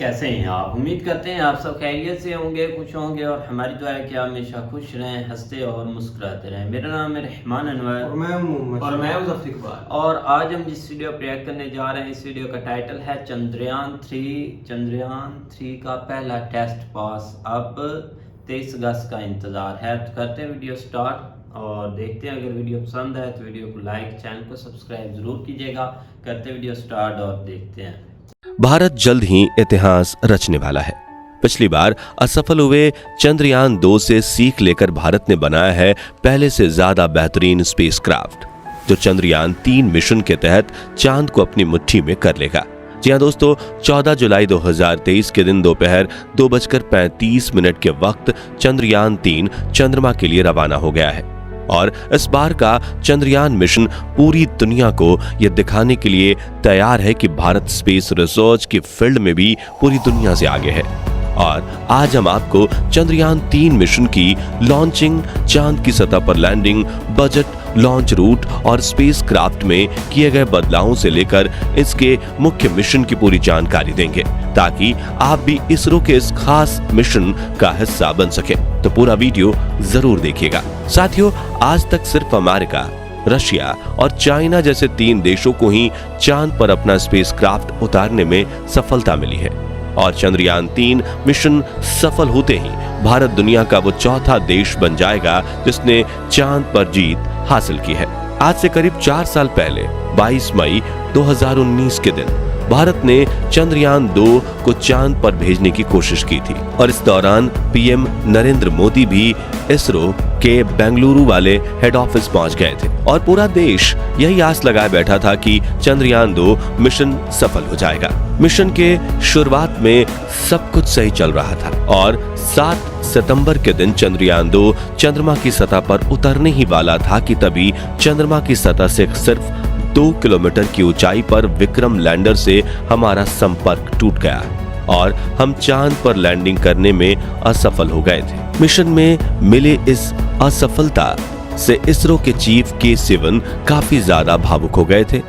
कैसे हैं आप? उम्मीद करते हैं आप सब खैरियत से होंगे, खुश होंगे और हमारी दुआ है कि आप हमेशा खुश रहें, हंसते और मुस्कुराते रहें। मेरा नाम है रहमान अनवर और मैं मुज़फ़्फ़र इक़बाल। और आज हम जिस वीडियो पर रिएक्ट करने जा रहे हैं इस वीडियो का टाइटल है चंद्रयान 3 का पहला टेस्ट पास। अब 23 अगस्त का इंतज़ार है। तो करते हैं वीडियो स्टार्ट और देखते हैं। अगर वीडियो पसंद है तो वीडियो को लाइक, चैनल को सब्सक्राइब ज़रूर कीजिएगा। करते हैं वीडियो स्टार्ट और देखते हैं। भारत जल्द ही इतिहास रचने वाला है। पिछली बार असफल हुए चंद्रयान 2 से सीख लेकर भारत ने बनाया है पहले से ज्यादा बेहतरीन स्पेसक्राफ्ट, जो चंद्रयान 3 मिशन के तहत चांद को अपनी मुट्ठी में कर लेगा। जी हां दोस्तों, 14 जुलाई 2023 के दिन दोपहर 2:35 के वक्त चंद्रयान 3 चंद्रमा के लिए रवाना हो गया है। और इस बार का चंद्रयान मिशन पूरी दुनिया को यह दिखाने के लिए तैयार है कि भारत स्पेस रिसर्च की फील्ड में भी पूरी दुनिया से आगे है। और आज हम आपको चंद्रयान 3 मिशन की लॉन्चिंग, चांद की सतह पर लैंडिंग, बजट, लॉन्च रूट और स्पेस क्राफ्ट में किए गए बदलावों से लेकर इसके मुख्य मिशन की पूरी जानकारी देंगे, ताकि आप भी इसरो के इस खास मिशन का हिस्सा बन सके। तो पूरा वीडियो जरूर देखिएगा। साथियों, आज तक सिर्फ अमेरिका, रशिया और चाइना जैसे 3 देशों को ही चांद पर अपना स्पेस क्राफ्ट उतारने में सफलता मिली है। और चंद्रयान 3 मिशन सफल होते ही भारत दुनिया का वो चौथा देश बन जाएगा जिसने चांद पर जीत हासिल की है। आज से करीब 4 साल पहले 22 मई 2019 के दिन भारत ने चंद्रयान 2 को चांद पर भेजने की कोशिश की थी। और इस दौरान पीएम नरेंद्र मोदी भी इसरो के बेंगलुरु वाले हेड ऑफिस पहुंच गए थे। और पूरा देश यही आस लगाए बैठा था कि चंद्रयान 2 मिशन सफल हो जाएगा। मिशन के शुरुआत में सब कुछ सही चल रहा था और 7 सितंबर के दिन चंद्रयान 2 चंद्रमा की सतह पर उतरने ही वाला था कि तभी चंद्रमा की सतह से सिर्फ 2 किलोमीटर की ऊंचाई पर विक्रम लैंडर से हमारा संपर्क टूट गया और हम चांद पर लैंडिंग करने में असफल हो गए थे। मिशन में मिले इस असफलता से इसरो के चीफ के सिवन काफी ज्यादा भावुक हो गए थे।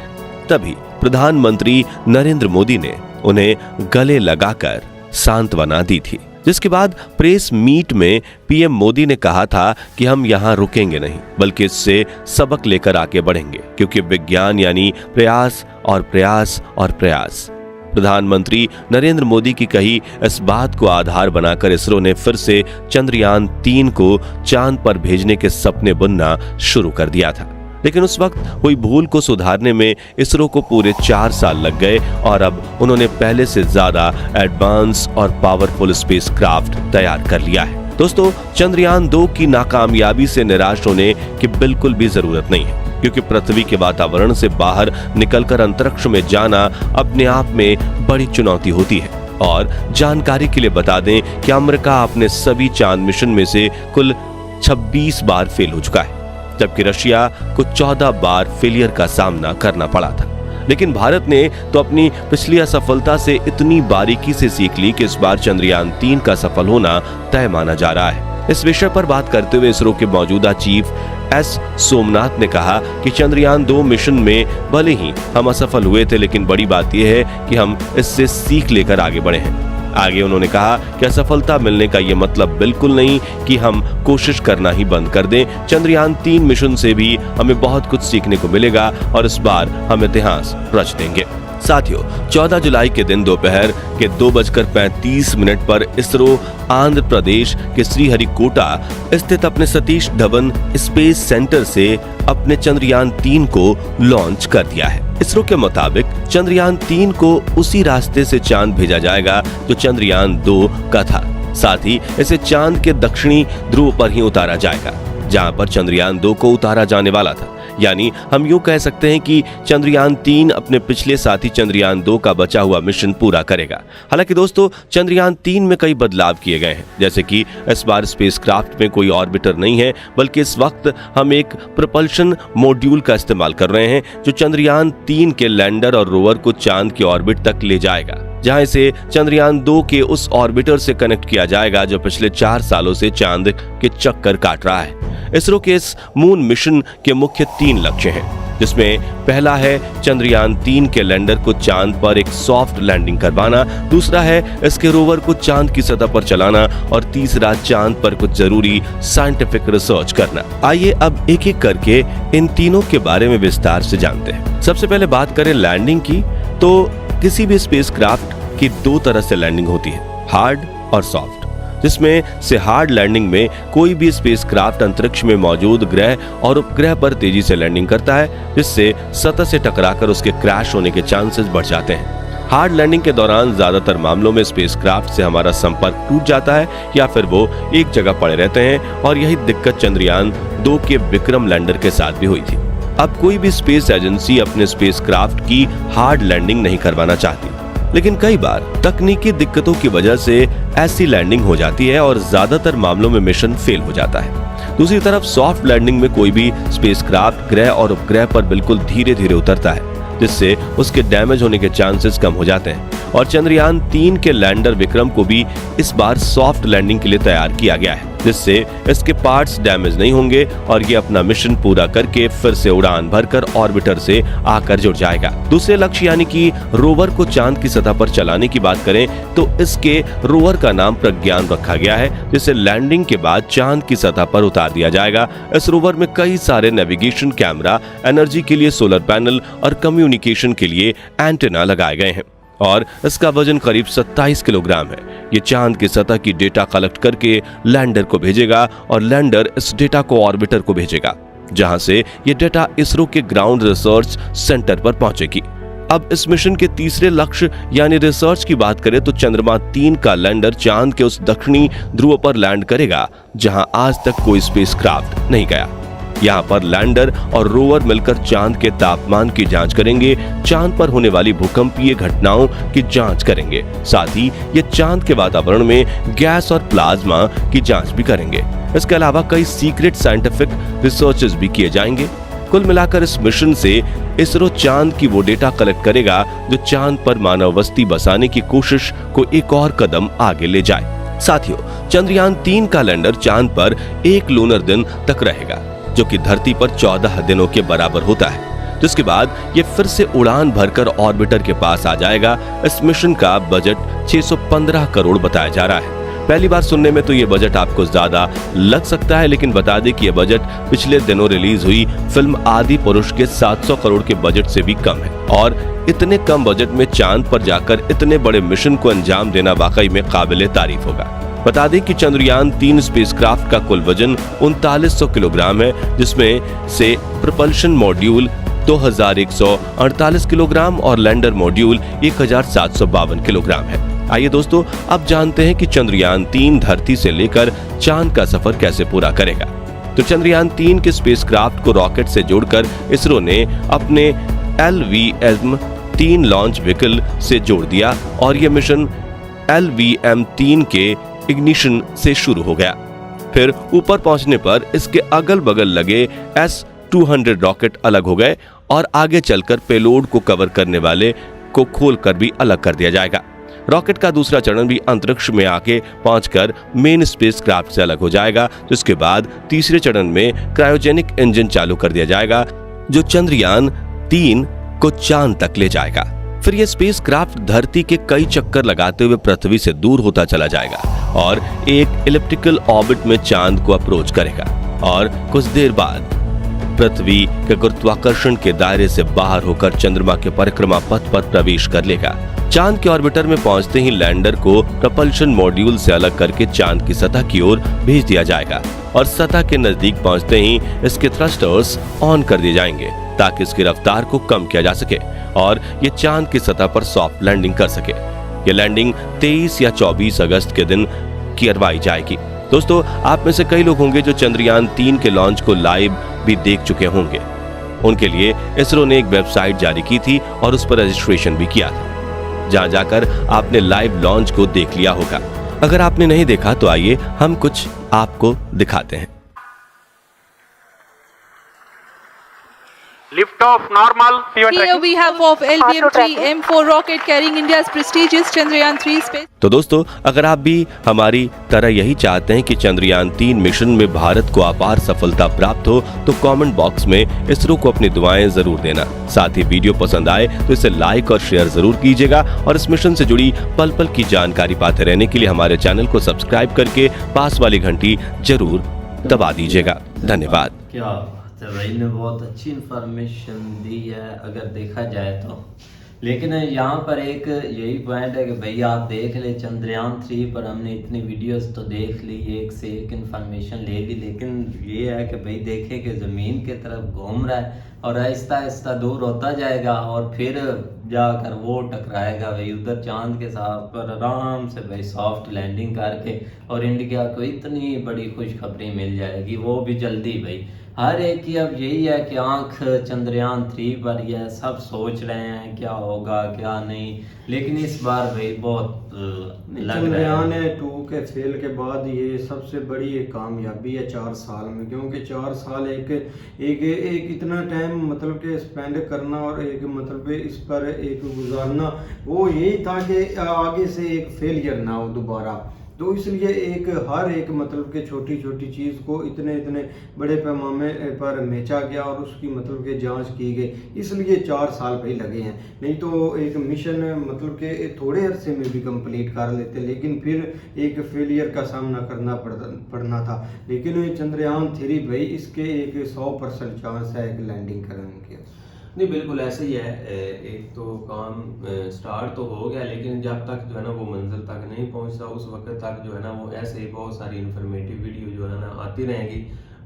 तभी प्रधानमंत्री नरेंद्र मोदी ने उन्हें गले लगाकर सांत्वना दी थी, जिसके बाद प्रेस मीट में पीएम मोदी ने कहा था कि हम यहाँ रुकेंगे नहीं, बल्कि इससे सबक लेकर आगे बढ़ेंगे, क्योंकि विज्ञान यानी प्रयास और प्रयास और प्रयास। प्रधानमंत्री नरेंद्र मोदी की कही इस बात को आधार बनाकर इसरो ने फिर से चंद्रयान 3 को चांद पर भेजने के सपने बुनना शुरू कर दिया था। लेकिन उस वक्त हुई भूल को सुधारने में इसरो को पूरे 4 साल लग गए और अब उन्होंने पहले से ज्यादा एडवांस और पावरफुल स्पेसक्राफ्ट तैयार कर लिया है। दोस्तों, चंद्रयान 2 की नाकामयाबी से निराश होने की बिल्कुल भी जरूरत नहीं है, क्योंकि पृथ्वी के वातावरण से बाहर निकलकर अंतरिक्ष में जाना अपने आप में बड़ी चुनौती होती है। और जानकारी के लिए बता दें कि अमेरिका अपने सभी चांद मिशन में से कुल 26 बार फेल हो चुका है, जबकि रशिया को 14 बार फेलियर का सामना करना पड़ा था। लेकिन भारत ने तो अपनी पिछली असफलता से इतनी बारीकी से सीख ली कि इस बार चंद्रयान 3 का सफल होना तय माना जा रहा है। इस विषय पर बात करते हुए इसरो के मौजूदा चीफ एस सोमनाथ ने कहा कि चंद्रयान 2 मिशन में भले ही हम असफल हुए थे, लेकिन बड़ी बात यह है कि हम इससे सीख लेकर आगे बढ़े हैं। आगे उन्होंने कहा कि असफलता मिलने का यह मतलब बिल्कुल नहीं कि हम कोशिश करना ही बंद कर दें। चंद्रयान 3 मिशन से भी हमें बहुत कुछ सीखने को मिलेगा और इस बार हम इतिहास रच देंगे। साथियों, 14 जुलाई के दिन दोपहर के 2:35 पर इसरो आंध्र प्रदेश के श्रीहरिकोटा स्थित अपने सतीश धवन स्पेस सेंटर से अपने चंद्रयान 3 को लॉन्च कर दिया है। इसरो के मुताबिक चंद्रयान 3 को उसी रास्ते से चांद भेजा जाएगा जो चंद्रयान 2 का था। साथ ही इसे चांद के दक्षिणी ध्रुव पर ही उतारा जाएगा, जहां पर चंद्रयान 2 को उतारा जाने वाला था। यानी हम यूं कह सकते हैं कि चंद्रयान 3 अपने पिछले साथी चंद्रयान 2 का बचा हुआ मिशन पूरा करेगा। हालांकि दोस्तों, चंद्रयान 3 में कई बदलाव किए गए हैं, जैसे कि इस बार स्पेसक्राफ्ट में कोई ऑर्बिटर नहीं है, बल्कि इस वक्त हम एक प्रोपल्शन मॉड्यूल का इस्तेमाल कर रहे हैं, जो चंद्रयान 3 के लैंडर और रोवर को चांद के ऑर्बिट तक ले जाएगा, जहां इसे चंद्रयान 2 के उस ऑर्बिटर से कनेक्ट किया जाएगा जो पिछले 4 सालों से चांद के चक्कर काट रहा है। इसरो के इस मून मिशन के मुख्य 3 लक्ष्य हैं। जिसमें पहला है चंद्रयान 3 के लैंडर को चांद पर एक सॉफ्ट लैंडिंग करवाना, दूसरा है इसके रोवर को चांद की सतह पर चलाना और तीसरा चांद पर कुछ जरूरी साइंटिफिक रिसर्च करना। आइए अब एक एक करके इन तीनों के बारे में विस्तार से जानते हैं। सबसे पहले बात करें लैंडिंग की, तो किसी भी स्पेसक्राफ्ट की दो तरह से लैंडिंग होती है, हार्ड और सॉफ्ट। जिसमें से हार्ड लैंडिंग में कोई भी स्पेसक्राफ्ट अंतरिक्ष में मौजूद ग्रह और उपग्रह पर तेजी से लैंडिंग करता है, जिससे सतह से टकराकर उसके क्रैश होने के चांसेस बढ़ जाते हैं। हार्ड लैंडिंग के दौरान ज्यादातर मामलों में स्पेसक्राफ्ट से हमारा संपर्क टूट जाता है या फिर वो एक जगह पड़े रहते हैं, और यही दिक्कत चंद्रयान 2 के विक्रम लैंडर के साथ भी हुई थी। अब कोई भी स्पेस एजेंसी अपने स्पेसक्राफ्ट की हार्ड लैंडिंग नहीं करवाना चाहती, लेकिन कई बार तकनीकी दिक्कतों की वजह से ऐसी लैंडिंग हो जाती है और ज्यादातर मामलों में मिशन फेल हो जाता है। दूसरी तरफ सॉफ्ट लैंडिंग में कोई भी स्पेसक्राफ्ट ग्रह और उपग्रह पर बिल्कुल धीरे धीरे उतरता है, जिससे उसके डैमेज होने के चांसेस कम हो जाते हैं। और चंद्रयान 3 के लैंडर विक्रम को भी इस बार सॉफ्ट लैंडिंग के लिए तैयार किया गया है, जिससे इसके पार्ट्स डैमेज नहीं होंगे और ये अपना मिशन पूरा करके फिर से उड़ान भरकर ऑर्बिटर से आकर जुड़ जाएगा। दूसरे लक्ष्य यानी कि रोवर को चांद की सतह पर चलाने की बात करें तो इसके रोवर का नाम प्रज्ञान रखा गया है, जिसे लैंडिंग के बाद चांद की सतह पर उतार दिया जाएगा। इस रोवर में कई सारे नेविगेशन कैमरा, एनर्जी के लिए सोलर पैनल और कम्युनिकेशन के लिए एंटेना लगाए गए हैं और इसका वजन करीब 27 किलोग्राम है। ये चांद की सतह की डेटा कलेक्ट करके लैंडर को भेजेगा और लैंडर इस डेटा को ऑर्बिटर को भेजेगा, जहां से ये डेटा इसरो के ग्राउंड रिसर्च सेंटर पर पहुंचेगी। अब इस मिशन के तीसरे लक्ष्य यानी रिसर्च की बात करें तो चंद्रमा 3 का लैंडर चांद के उस दक्षिणी ध्रुव पर लैंड करेगा जहां आज तक कोई स्पेसक्राफ्ट नहीं गया। यहाँ पर लैंडर और रोवर मिलकर चांद के तापमान की जांच करेंगे, चांद पर होने वाली भूकंपीय घटनाओं की जांच करेंगे, साथ ही ये चांद के वातावरण में गैस और प्लाज्मा की जांच भी करेंगे। इसके अलावा कई सीक्रेट साइंटिफिक रिसर्चेस भी किए जाएंगे। कुल मिलाकर इस मिशन से इसरो चांद की वो डेटा कलेक्ट करेगा जो चांद पर मानव बस्ती बसाने की कोशिश को एक और कदम आगे ले जाए। साथियों, चंद्रयान 3 का लैंडर चांद पर 1 लूनर दिन तक रहेगा, जो कि धरती पर 14 दिनों के बराबर होता है, जिसके बाद ये फिर से उड़ान भरकर ऑर्बिटर के पास आ जाएगा। इस मिशन का बजट 615 करोड़ बताया जा रहा है। पहली बार सुनने में तो ये बजट आपको ज्यादा लग सकता है, लेकिन बता दें कि ये बजट पिछले दिनों रिलीज हुई फिल्म आदि पुरुष के 700 करोड़ के बजट से भी कम है। और इतने कम बजट में चांद पर जाकर इतने बड़े मिशन को अंजाम देना वाकई में काबिले तारीफ होगा। बता दें कि चंद्रयान 3 स्पेसक्राफ्ट का कुल वजन 3900 किलोग्राम है, जिसमें से प्रपल्शन मॉड्यूल 2148 किलोग्राम और लैंडर मॉड्यूल 1752 किलोग्राम है। आइए दोस्तों, अब जानते हैं कि चंद्रयान 3 धरती से लेकर चांद का सफर कैसे पूरा करेगा। तो चंद्रयान 3 के स्पेसक्राफ्ट को रॉकेट से जोड़कर इसरो ने अपने LVM-3 लॉन्च व्हीकल से जोड़ दिया और यह मिशन LVM-3 के इग्निशन से शुरू हो गया। फिर ऊपर पहुंचने पर इसके अगल बगल लगे S-200 रॉकेट अलग हो गए और आगे चलकर पेलोड को कवर करने वाले को खोलकर भी अलग कर दिया जाएगा। रॉकेट का दूसरा चरण भी अंतरिक्ष में आके पहुंचकर मेन स्पेसक्राफ्ट से अलग हो जाएगा, जिसके बाद तीसरे चरण में क्रायोजेनिक इंजन चालू कर दिया जाएगा जो चंद्रयान 3 को चांद तक ले जाएगा। फिर यह स्पेसक्राफ्ट धरती के कई चक्कर लगाते हुए पृथ्वी से दूर होता चला जाएगा और एक इलिप्टिकल ऑर्बिट में चांद को अप्रोच करेगा और कुछ देर बाद पृथ्वी के गुरुत्वाकर्षण के दायरे से बाहर होकर चंद्रमा के परिक्रमा पथ पर प्रवेश कर लेगा। चांद के ऑर्बिटर में पहुंचते ही लैंडर को प्रपल्शन मॉड्यूल से अलग करके चांद की सतह की ओर भेज दिया जाएगा और सतह के नजदीक पहुंचते ही इसके थ्रस्टर्स ऑन कर दिए जाएंगे ताकि इसकी रफ्तार को कम किया जा सके और ये चांद की सतह पर सॉफ्ट लैंडिंग कर सके। ये लैंडिंग 23 या 24 अगस्त के दिन करवाई जाएगी। दोस्तों, आप में से कई लोग होंगे जो चंद्रयान 3 के लॉन्च को लाइव भी देख चुके होंगे। उनके लिए इसरो ने एक वेबसाइट जारी की थी और उस पर रजिस्ट्रेशन भी किया था, जहां जाकर आपने लाइव लॉन्च को देख लिया होगा। अगर आपने नहीं देखा तो आइए हम कुछ आपको दिखाते हैं। Lift off normal. P1 Here tracking. we have of LBM-3 M4 rocket carrying India's prestigious Chandrayaan-3 space. तो दोस्तों, अगर आप भी हमारी तरह यही चाहते हैं कि चंद्रयान 3 मिशन में भारत को अपार सफलता प्राप्त हो, तो कमेंट बॉक्स में इसरो को अपनी दुआएं जरूर देना। साथ ही वीडियो पसंद आए तो इसे लाइक और शेयर जरूर कीजिएगा और इस मिशन से जुड़ी पल पल की जानकारी पाते रहने के लिए हमारे चैनल को सब्सक्राइब करके पास वाली घंटी जरूर दबा दीजिएगा। धन्यवाद। क्या बात है भाई ने बहुत अच्छी इंफॉर्मेशन दी है अगर देखा जाए तो। लेकिन यहाँ पर एक यही पॉइंट है कि भाई आप देख ले चंद्रयान 3 पर हमने इतनी वीडियोस तो देख ली, एक से एक इंफॉर्मेशन ले ली, लेकिन ये है कि भाई देखे कि ज़मीन की तरफ घूम रहा है और आहिस्ता आहिस्ता दूर होता जाएगा और फिर जाकर वो टकराएगा भाई उधर चांद के साथ पर आराम से भाई सॉफ्ट लैंडिंग करके, और इंडिया को इतनी बड़ी खुशखबरी मिल जाएगी वो भी जल्दी भाई। हर एक की अब यही है कि आंख चंद्रयान 3 पर ही है, सब सोच रहे हैं क्या होगा क्या नहीं, लेकिन इस बार भाई बहुत लग रहा चंद्रयान है 2 के फेल के बाद ये सबसे बड़ी एक कामयाबी है 4 साल में, क्योंकि 4 साल एक इतना टाइम मतलब कि स्पेंड करना और एक मतलब इस पर एक गुजारना, वो यही था कि आगे से एक फेलियर ना हो दोबारा। तो इसलिए हर एक मतलब के छोटी छोटी चीज़ को इतने बड़े पैमाने पर मेचा गया और उसकी मतलब के जांच की गई, इसलिए 4 साल भाई लगे हैं। नहीं तो एक मिशन मतलब के थोड़े अरसे में भी कंप्लीट कर लेते, लेकिन फिर एक फेलियर का सामना करना पड़ना था। लेकिन चंद्रयान 3 भाई इसके एक 100% चांस है एक लैंडिंग करने के। नहीं, बिल्कुल ऐसे ही है। एक तो काम स्टार्ट तो हो गया, लेकिन जब तक जो है ना वो मंजिल तक नहीं पहुंचता उस वक्त तक जो है ना वो ऐसे ही बहुत सारी इन्फॉर्मेटिव वीडियो जो है ना आती रहेंगी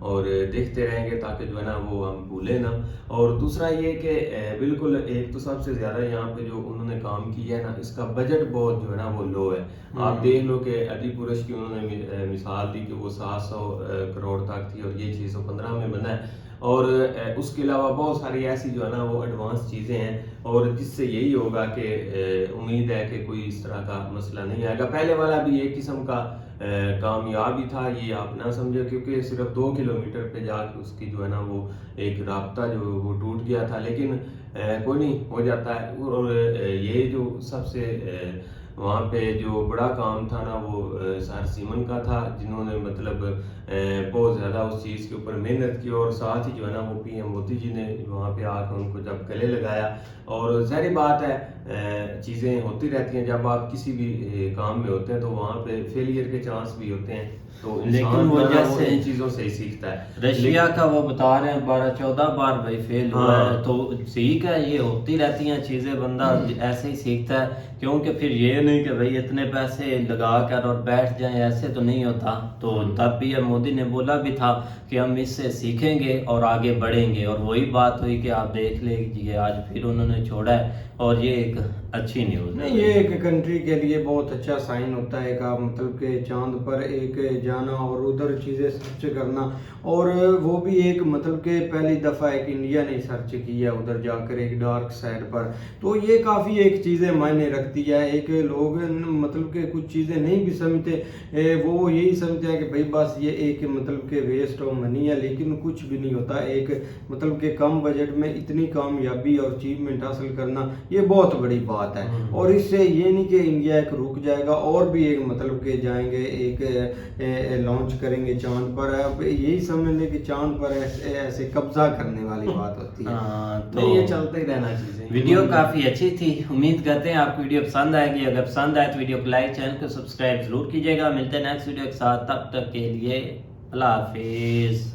और देखते रहेंगे ताकि जो है ना वो हम भूलें ना। और दूसरा ये कि बिल्कुल एक तो सबसे ज़्यादा यहाँ पे जो उन्होंने काम किया है ना, इसका बजट बहुत जो है ना वो लो है। आप देख लो कि आदिपुरुष की उन्होंने मिसाल दी कि वो 700 करोड़ तक थी और ये 615 में बना है, और उसके अलावा बहुत सारी ऐसी जो है ना वो एडवांस चीज़ें हैं, और जिससे यही होगा कि उम्मीद है कि कोई इस तरह का मसला नहीं आएगा। पहले वाला भी एक किस्म का कामयाबी था, ये आप ना समझो, क्योंकि सिर्फ 2 किलोमीटर पे जाके उसकी जो है ना वो एक राब्ता जो वो टूट गया था, लेकिन कोई नहीं, हो जाता है। और ये जो सबसे वहाँ पे जो बड़ा काम था ना वो सर सीमन का था, जिन्होंने मतलब बहुत ज़्यादा उस चीज़ के ऊपर मेहनत की, और साथ ही जो है ना वो पीएम मोदी जी ने वहाँ पे आकर उनको जब गले लगाया। और ज़ाहिर बात है चीज़ें होती रहती हैं, जब आप किसी भी काम में होते हैं तो वहाँ पे फेलियर के चांस भी होते हैं, तो लेकिन वो जैसे इन चीज़ों से ही सीखता है। रशिया का वो बता रहे हैं 12-14 बार भाई फेल हुआ है, तो सीख है, ये होती रहती हैं चीज़ें, बंदा ऐसे ही सीखता है। क्योंकि फिर ये नहीं कि भाई इतने पैसे लगा कर और बैठ जाएं, ऐसे तो नहीं होता। तो तब भी मोदी ने बोला भी था कि हम इससे सीखेंगे और आगे बढ़ेंगे, और वही बात हुई कि आप देख लीजिए आज फिर उन्होंने छोड़ा है, और ये एक अच्छी न्यूज़ है। ये एक कंट्री के लिए बहुत अच्छा साइन होता है का मतलब कि चांद पर एक जाना और उधर चीज़ें सर्च करना, और वो भी एक मतलब कि पहली दफ़ा एक इंडिया ने सर्च किया उधर जाकर एक डार्क साइड पर, तो ये काफ़ी एक चीज़ें मायने रखती है। एक लोग मतलब कि कुछ चीज़ें नहीं भी समझते, वो यही समझते हैं कि भाई बस ये एक मतलब के वेस्ट ऑफ मनी है, लेकिन कुछ भी नहीं होता। एक मतलब के कम बजट में इतनी कामयाबी और अचीवमेंट हासिल करना ये बहुत बड़ी बात है। और इससे ये नहीं कि इंडिया एक रुक जाएगा, और भी एक मतलब के जाएंगे एक लॉन्च करेंगे चांद पर। अब यही समझ लें कि चांद पर ऐसे कब्जा करने वाली बात होती है। तो ये चलते ही रहना चीज़ें। वीडियो काफ़ी अच्छी थी, उम्मीद करते हैं आपको वीडियो पसंद आएगी। अगर पसंद आए तो वीडियो को लाइक, चैनल को सब्सक्राइब जरूर कीजिएगा। मिलते हैं नेक्स्ट वीडियो के साथ, तब तक के लिए अल्लाह हाफिज़।